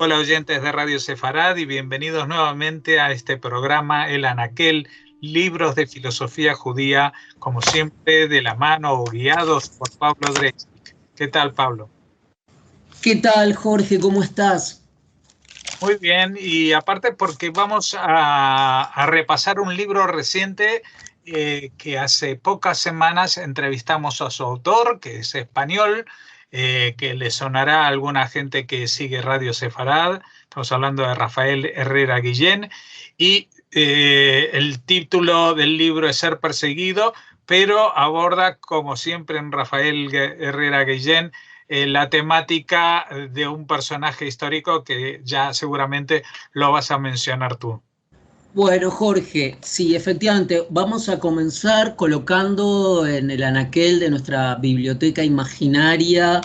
Hola oyentes de Radio Sefarad y bienvenidos nuevamente a este programa El Anaquel, libros de filosofía judía, como siempre de la mano o guiados por Pablo Drechik. ¿Qué tal, Pablo? ¿Qué tal, Jorge? ¿Cómo estás? Muy bien, y aparte porque vamos a repasar un libro reciente que hace pocas semanas entrevistamos a su autor, que es español, que le sonará a alguna gente que sigue Radio Sefarad. Estamos hablando de Rafael Herrera Guillén, y el título del libro es Ser perseguido, pero aborda, como siempre en Rafael Herrera Guillén, la temática de un personaje histórico que ya seguramente lo vas a mencionar tú. Bueno, Jorge, sí, efectivamente, vamos a comenzar colocando en el anaquel de nuestra biblioteca imaginaria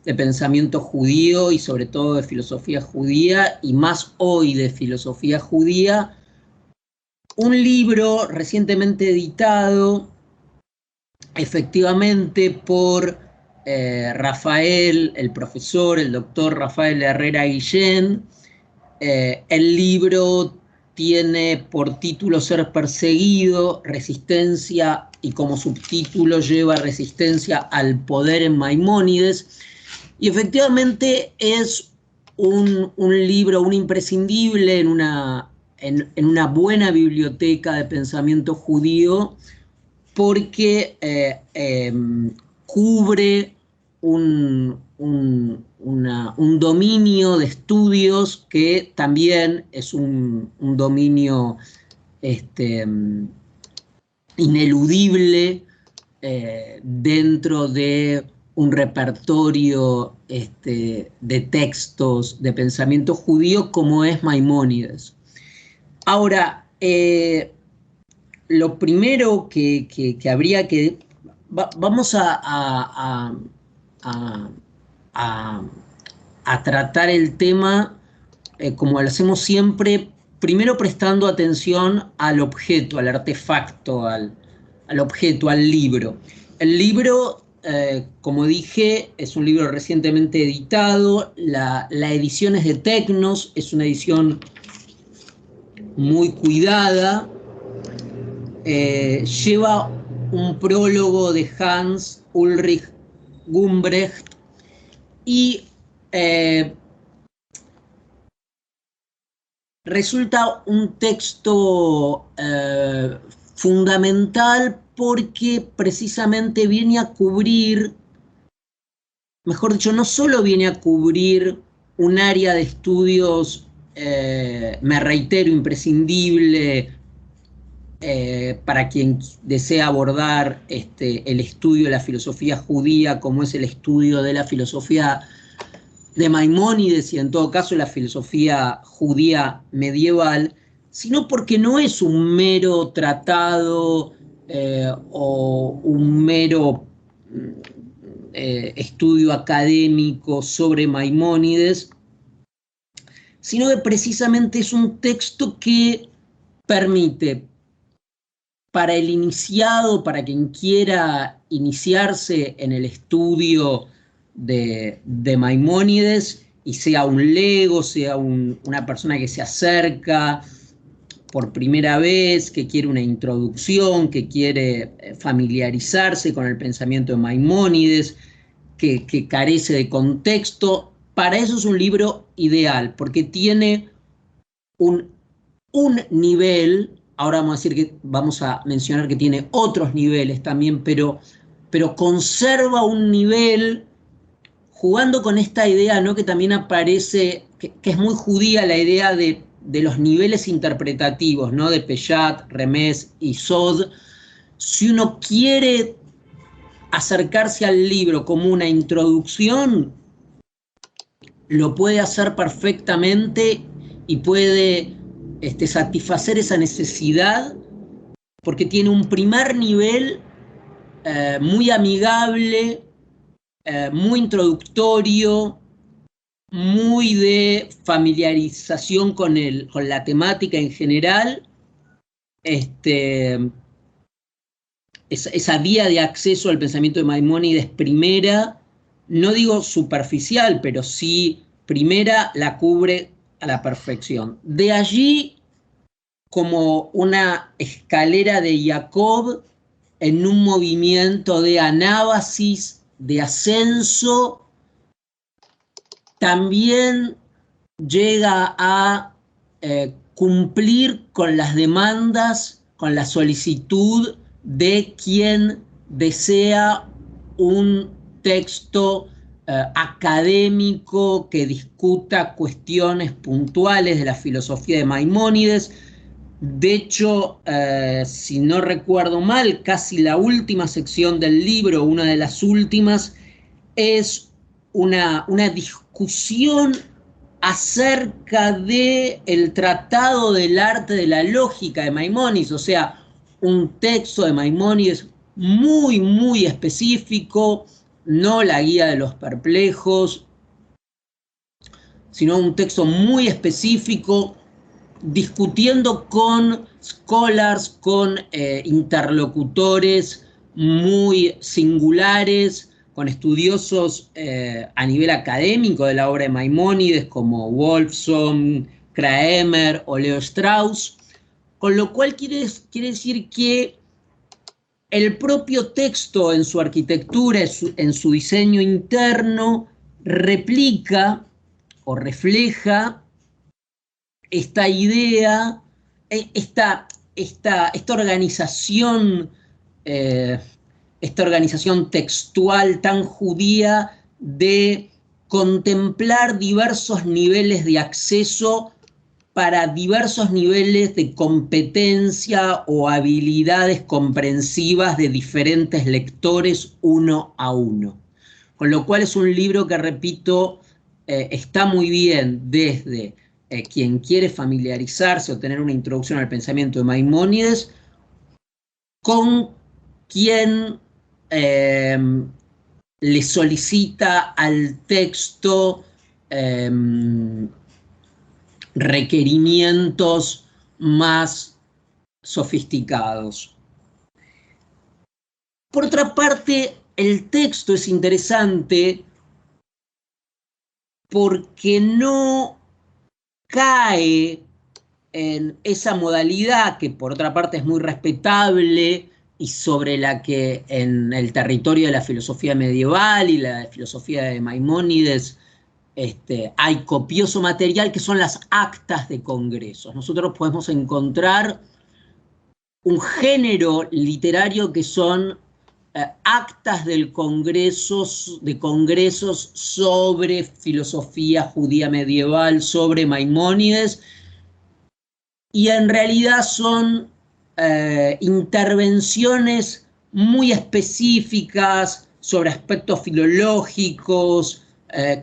de pensamiento judío y sobre todo de filosofía judía, y más hoy de filosofía judía, un libro recientemente editado, efectivamente, por Rafael, el profesor, el doctor Rafael Herrera Guillén. El libro tiene por título Ser perseguido, resistencia, y como subtítulo lleva resistencia al poder en Maimónides. Y efectivamente es un libro, un imprescindible en una buena biblioteca de pensamiento judío, porque cubre un dominio de estudios que también es un dominio ineludible dentro de un repertorio de textos de pensamiento judío como es Maimónides. Ahora, lo primero que habría que... vamos a tratar el tema como lo hacemos siempre, primero prestando atención al objeto, al artefacto, al objeto, al libro. El libro, como dije, es un libro recientemente editado, la edición es de Tecnos, es una edición muy cuidada, lleva un prólogo de Hans Ulrich Gumbrecht y resulta un texto fundamental porque precisamente viene a cubrir, mejor dicho, no solo viene a cubrir un área de estudios, me reitero, imprescindible para quien desea abordar el estudio de la filosofía judía, como es el estudio de la filosofía de Maimónides y en todo caso la filosofía judía medieval, sino porque no es un mero tratado o un mero estudio académico sobre Maimónides, sino que precisamente es un texto que permite para el iniciado, para quien quiera iniciarse en el estudio de Maimónides, y sea un lego, sea una persona que se acerca por primera vez, que quiere una introducción, que quiere familiarizarse con el pensamiento de Maimónides, que carece de contexto. Para eso es un libro ideal, porque tiene un nivel. Ahora vamos a mencionar que tiene otros niveles también, pero conserva un nivel, jugando con esta idea, ¿no?, que también aparece, que es muy judía, la idea de los niveles interpretativos, ¿no?, de Peshat, Remez y Sod. Si uno quiere acercarse al libro como una introducción, lo puede hacer perfectamente y puede satisfacer esa necesidad, porque tiene un primer nivel muy amigable, muy introductorio, muy de familiarización con la temática en general, esa vía de acceso al pensamiento de Maimónides primera, no digo superficial, pero sí primera la cubre a la perfección. De allí, como una escalera de Jacob en un movimiento de anábasis, de ascenso, también llega a cumplir con las demandas, con la solicitud de quien desea un texto académico que discuta cuestiones puntuales de la filosofía de Maimónides. De hecho, si no recuerdo mal, casi la última sección del libro, una de las últimas, es una discusión acerca del Tratado del Arte de la Lógica de Maimónides, o sea, un texto de Maimónides muy, muy específico, no la Guía de los Perplejos, sino un texto muy específico, discutiendo con scholars, con interlocutores muy singulares, con estudiosos a nivel académico de la obra de Maimónides, como Wolfson, Kraemer o Leo Strauss, con lo cual quiere decir que el propio texto en su arquitectura, en su diseño interno, replica o refleja esta idea, esta organización textual tan judía de contemplar diversos niveles de acceso para diversos niveles de competencia o habilidades comprensivas de diferentes lectores uno a uno. Con lo cual es un libro que, repito, está muy bien desde quien quiere familiarizarse o tener una introducción al pensamiento de Maimónides, con quien le solicita al texto requerimientos más sofisticados. Por otra parte, el texto es interesante porque no cae en esa modalidad que por otra parte es muy respetable y sobre la que en el territorio de la filosofía medieval y la filosofía de Maimónides hay copioso material, que son las actas de congresos. Nosotros podemos encontrar un género literario que son actas de congresos sobre filosofía judía medieval, sobre Maimónides, y en realidad son intervenciones muy específicas sobre aspectos filológicos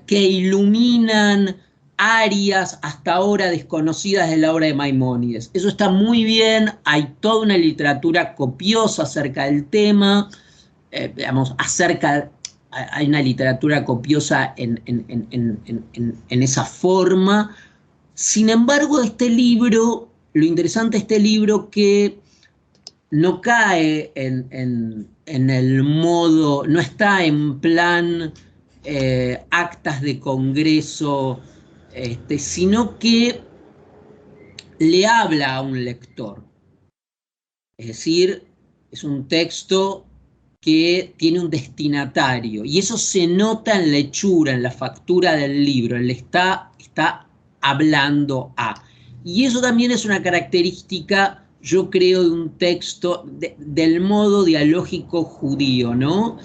que iluminan áreas hasta ahora desconocidas de la obra de Maimónides. Eso está muy bien, hay toda una literatura copiosa acerca del tema, hay una literatura copiosa en esa forma. Sin embargo, este libro, lo interesante de este libro, que no cae en el modo, no está en plan actas de congreso, sino que le habla a un lector. Es decir, es un texto que tiene un destinatario, y eso se nota en la hechura, en la factura del libro. Él está hablando a. Y eso también es una característica, yo creo, de un texto, del modo dialógico judío, ¿no?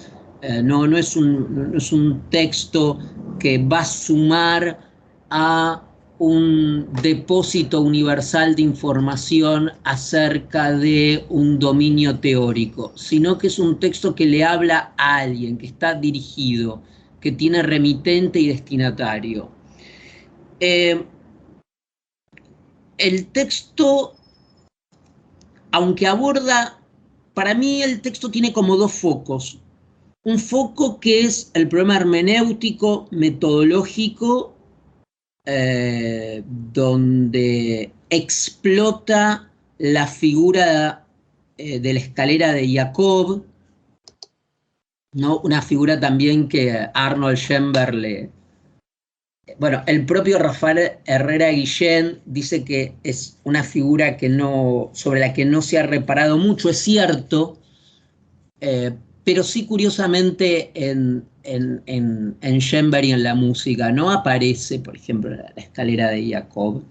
No es un texto que va a sumar a un depósito universal de información acerca de un dominio teórico, sino que es un texto que le habla a alguien, que está dirigido, que tiene remitente y destinatario. El texto, aunque aborda, para mí el texto tiene como dos focos. Un foco que es el problema hermenéutico, metodológico, donde explota la figura de la escalera de Jacob, ¿no? Una figura también que Arnold Schoenberg Bueno, el propio Rafael Herrera Guillén dice que es una figura sobre la que no se ha reparado mucho, es cierto, pero sí curiosamente en Schoenberg y en la música no aparece, por ejemplo, la escalera de Jacob,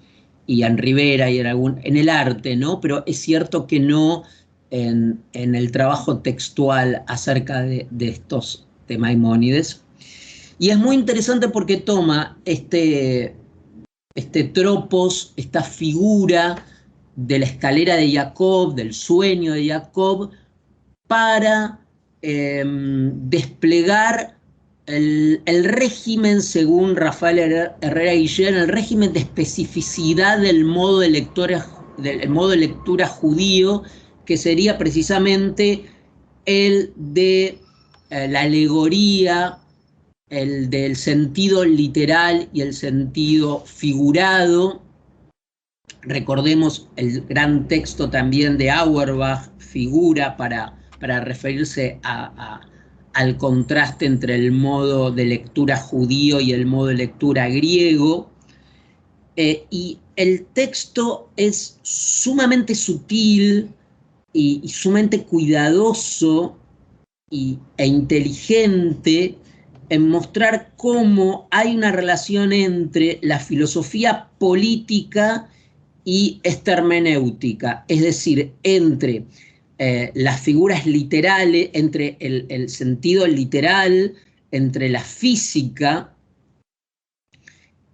y en Rivera y en el arte, ¿no? Pero es cierto que no en el trabajo textual acerca de Maimónides. Y es muy interesante porque toma este tropos, esta figura de la escalera de Jacob, del sueño de Jacob, para desplegar el régimen, según Rafael Herrera Guillén, el régimen de especificidad del modo de lectura judío, que sería precisamente el de la alegoría, el del sentido literal y el sentido figurado. Recordemos el gran texto también de Auerbach, Figura, para referirse al contraste entre el modo de lectura judío y el modo de lectura griego. Y el texto es sumamente sutil y sumamente cuidadoso e inteligente en mostrar cómo hay una relación entre la filosofía política y esta hermenéutica, es decir, entre las figuras literales, entre el sentido literal, entre la física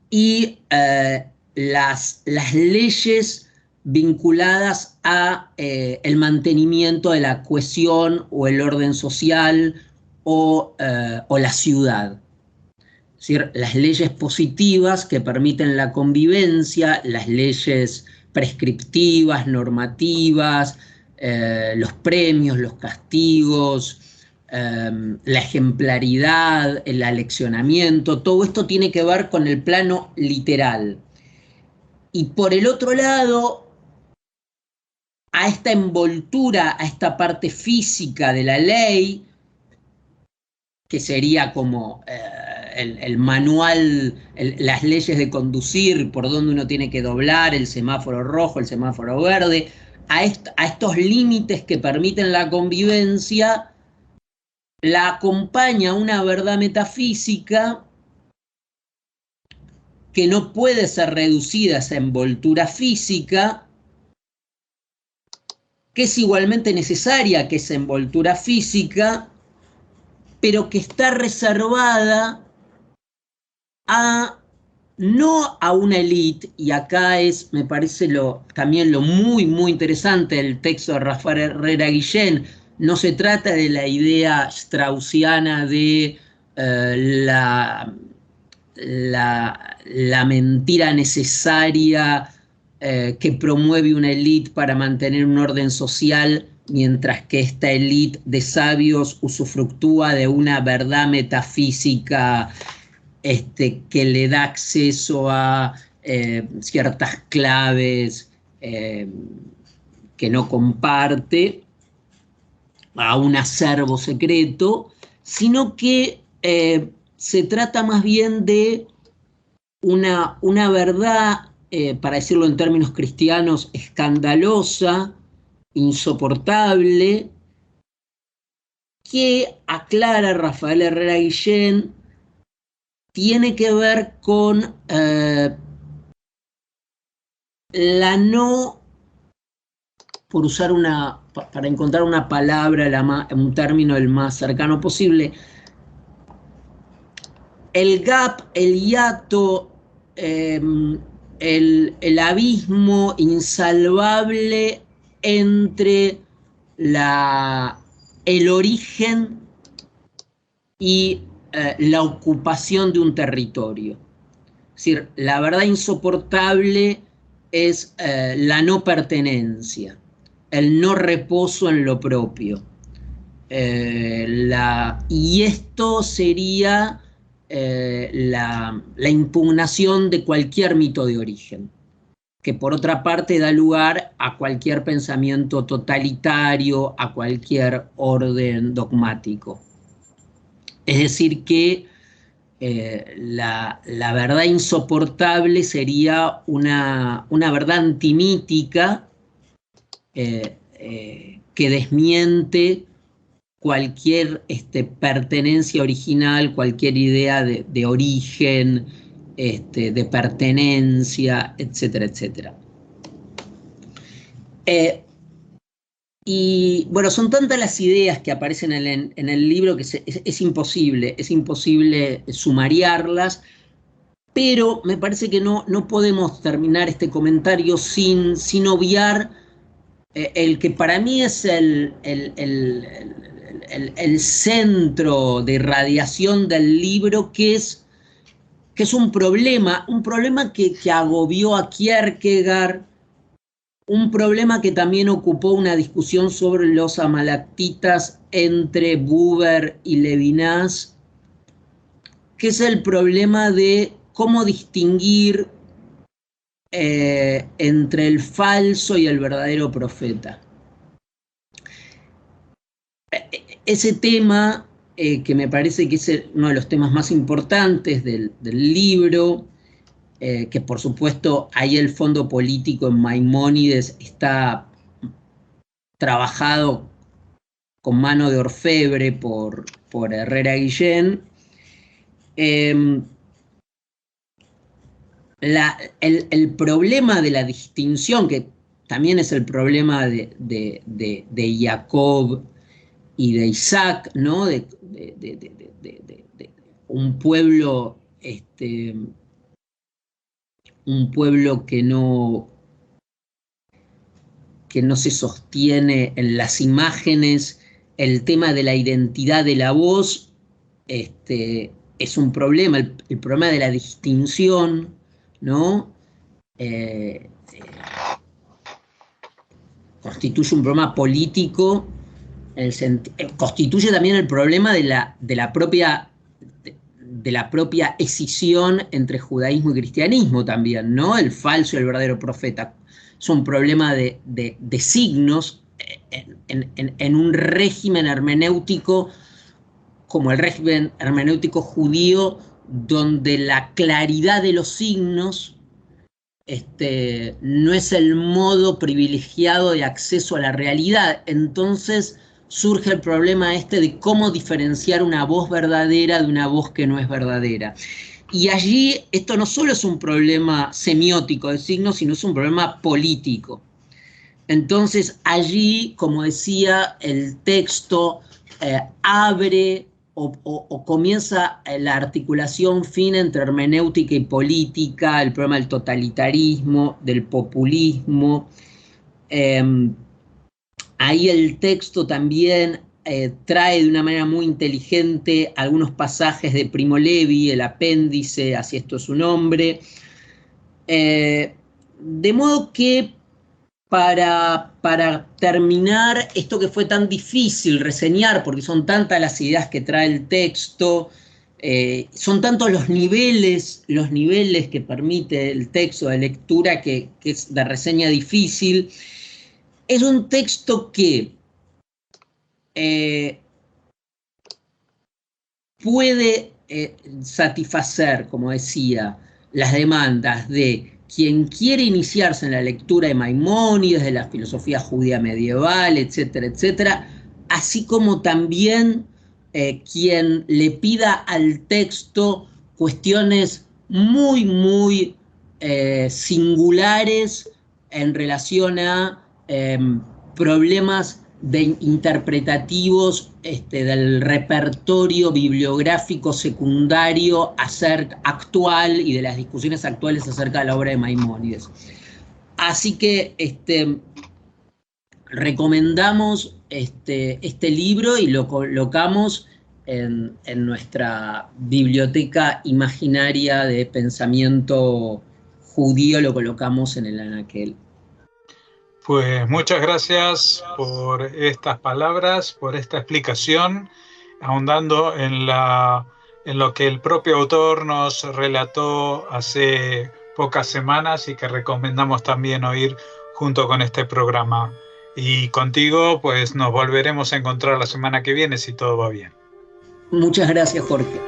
y las leyes vinculadas a el mantenimiento de la cohesión o el orden social o la ciudad. Es decir, las leyes positivas que permiten la convivencia, las leyes prescriptivas, normativas, los premios, los castigos, la ejemplaridad, el aleccionamiento, todo esto tiene que ver con el plano literal. Y por el otro lado, a esta envoltura, a esta parte física de la ley, que sería como el manual, las leyes de conducir, por donde uno tiene que doblar, el semáforo rojo, el semáforo verde, a estos límites que permiten la convivencia, la acompaña una verdad metafísica que no puede ser reducida a esa envoltura física, que es igualmente necesaria que esa envoltura física, pero que está reservada no a una élite, y acá me parece también lo muy, muy interesante del texto de Rafael Herrera Guillén. No se trata de la idea straussiana de la mentira necesaria que promueve una élite para mantener un orden social, mientras que esta élite de sabios usufructúa de una verdad metafísica que le da acceso a ciertas claves que no comparte, a un acervo secreto, sino que se trata más bien de una verdad, para decirlo en términos cristianos, escandalosa, insoportable, que aclara Rafael Herrera Guillén, tiene que ver con la no, por usar para encontrar una palabra, un término el más cercano posible, el gap, el hiato, el abismo insalvable entre el origen y la ocupación de un territorio. Es decir, la verdad insoportable es la no pertenencia, el no reposo en lo propio. Y esto sería la impugnación de cualquier mito de origen, que por otra parte da lugar a cualquier pensamiento totalitario, a cualquier orden dogmático. Es decir que la verdad insoportable sería una verdad antimítica que desmiente cualquier pertenencia original, cualquier idea de origen, de pertenencia, etcétera, etcétera. Y bueno, son tantas las ideas que aparecen en el libro que es imposible sumariarlas, pero me parece que no podemos terminar este comentario sin obviar el que para mí es el centro de irradiación del libro, que es un problema que agobió a Kierkegaard, un problema que también ocupó una discusión sobre los amalactitas entre Buber y Levinas, que es el problema de cómo distinguir entre el falso y el verdadero profeta. Ese tema, que me parece que es uno de los temas más importantes del libro, que por supuesto ahí el fondo político en Maimónides está trabajado con mano de orfebre por Herrera Guillén. El problema de la distinción, que también es el problema de Jacob y de Isaac, ¿no? De un pueblo que no se sostiene en las imágenes. El tema de la identidad de la voz es un problema, el problema de la distinción, ¿no? Constituye un problema político, constituye también el problema de la propia escisión entre judaísmo y cristianismo también, ¿no? El falso y el verdadero profeta. Es un problema de signos en un régimen hermenéutico como el régimen hermenéutico judío, donde la claridad de los signos no es el modo privilegiado de acceso a la realidad. Entonces surge el problema de cómo diferenciar una voz verdadera de una voz que no es verdadera. Y allí esto no solo es un problema semiótico de signos, sino es un problema político. Entonces allí, como decía, el texto abre o comienza la articulación fina entre hermenéutica y política, el problema del totalitarismo, del populismo. Ahí el texto también trae de una manera muy inteligente algunos pasajes de Primo Levi, el apéndice, así esto es su nombre. De modo que para terminar esto que fue tan difícil reseñar, porque son tantas las ideas que trae el texto, son tantos los niveles que permite el texto de lectura, que es de reseña difícil. Es un texto que puede satisfacer, como decía, las demandas de quien quiere iniciarse en la lectura de Maimónides, de la filosofía judía medieval, etcétera, etcétera, así como también quien le pida al texto cuestiones muy, muy singulares en relación a problemas interpretativos del repertorio bibliográfico secundario actual y de las discusiones actuales acerca de la obra de Maimónides. Así que recomendamos este libro y lo colocamos en nuestra biblioteca imaginaria de pensamiento judío, lo colocamos en el anaquel. Pues muchas gracias por estas palabras, por esta explicación, ahondando en lo que el propio autor nos relató hace pocas semanas y que recomendamos también oír junto con este programa. Y contigo, pues nos volveremos a encontrar la semana que viene si todo va bien. Muchas gracias, Jorge.